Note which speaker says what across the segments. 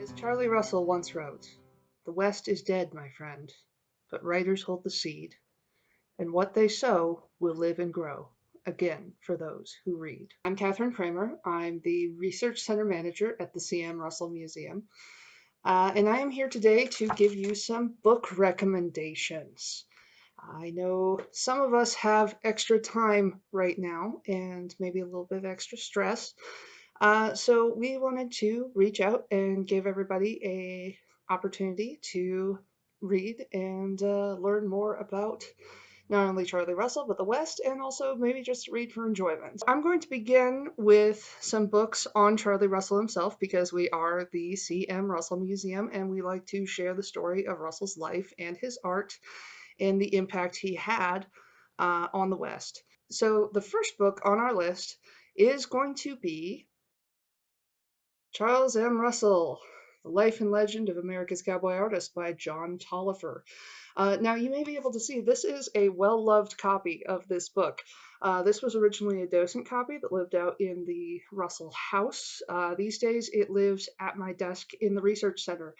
Speaker 1: As Charlie Russell once wrote, "The West is dead, my friend, but writers hold the seed, and what they sow will live and grow again for those who read." I'm Kathryn Kramer. I'm the Research Center Manager at the C.M. Russell Museum, and I am here today to give you some book recommendations. I know some of us have extra time right now and maybe a little bit of extra stress. So we wanted to reach out and give everybody a opportunity to read and learn more about not only Charlie Russell, but the West, and also maybe just read for enjoyment. I'm going to begin with some books on Charlie Russell himself because we are the C.M. Russell Museum and we like to share the story of Russell's life and his art and the impact he had on the West. So the first book on our list is going to be Charles M. Russell, The Life and Legend of America's Cowboy Artist by John Tolliver. Now, you may be able to see this is a well-loved copy of this book. This was originally a docent copy that lived out in the Russell house. These days, it lives at my desk in the research center.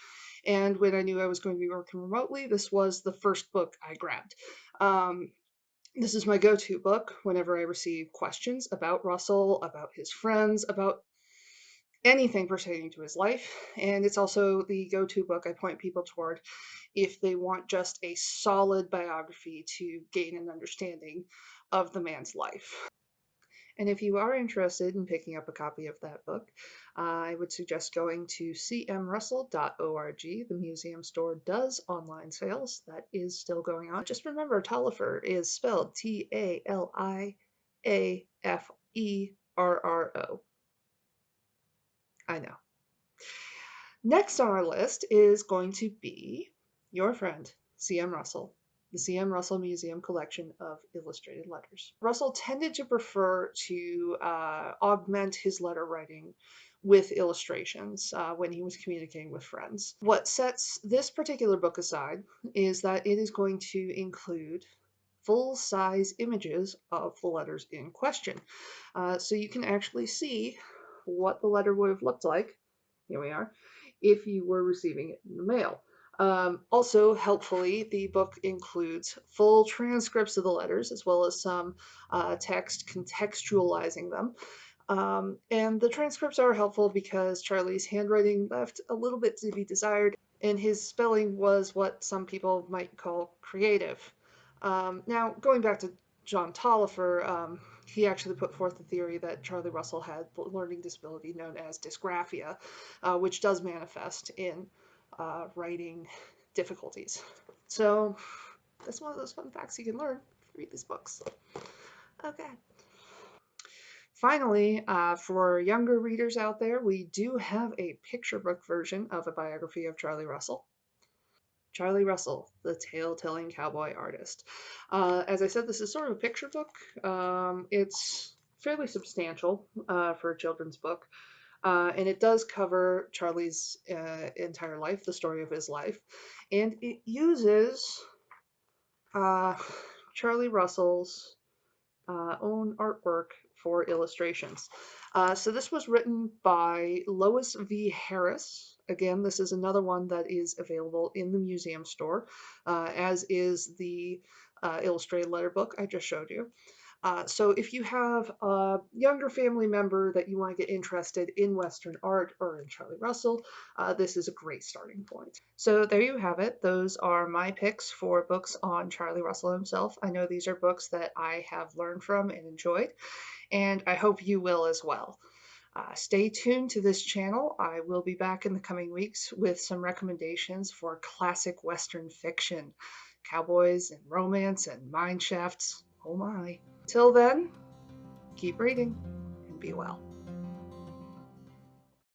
Speaker 1: And when I knew I was going to be working remotely, this was the first book I grabbed. This is my go-to book whenever I receive questions about Russell, about his friends, about anything pertaining to his life, and it's also the go-to book I point people toward if they want just a solid biography to gain an understanding of the man's life. And if you are interested in picking up a copy of that book, I would suggest going to cmrussell.org. The museum store does online sales. That is still going on. Just remember, Tolliver is spelled Taliaferro. I know. Next on our list is going to be your friend, C.M. Russell, the C.M. Russell Museum collection of illustrated letters. Russell tended to prefer to augment his letter writing with illustrations when he was communicating with friends. What sets this particular book aside is that it is going to include full-size images of the letters in question. So you can actually see what the letter would have looked like. Here we are, if you were receiving it in the mail. Also, helpfully, the book includes full transcripts of the letters as well as some text contextualizing them. And the transcripts are helpful because Charlie's handwriting left a little bit to be desired, and his spelling was what some people might call creative. Now, going back to John Tolliver, he actually put forth the theory that Charlie Russell had a learning disability known as dysgraphia, which does manifest in writing difficulties. So that's one of those fun facts you can learn if you read these books. Okay. Finally, for younger readers out there, we do have a picture book version of a biography of Charlie Russell. Charlie Russell, the tale-telling cowboy artist. As I said, this is sort of a picture book. It's fairly substantial for a children's book, and it does cover Charlie's entire life, the story of his life, and it uses Charlie Russell's own artwork for illustrations. So this was written by Lois V. Harris. Again, this is another one that is available in the museum store, as is the illustrated letter book I just showed you. So if you have a younger family member that you want to get interested in Western art or in Charlie Russell, this is a great starting point. So there you have it. Those are my picks for books on Charlie Russell himself. I know these are books that I have learned from and enjoyed, and I hope you will as well. Stay tuned to this channel. I will be back in the coming weeks with some recommendations for classic Western fiction, cowboys and romance and mine shafts. Oh my. Till then, keep reading and be well.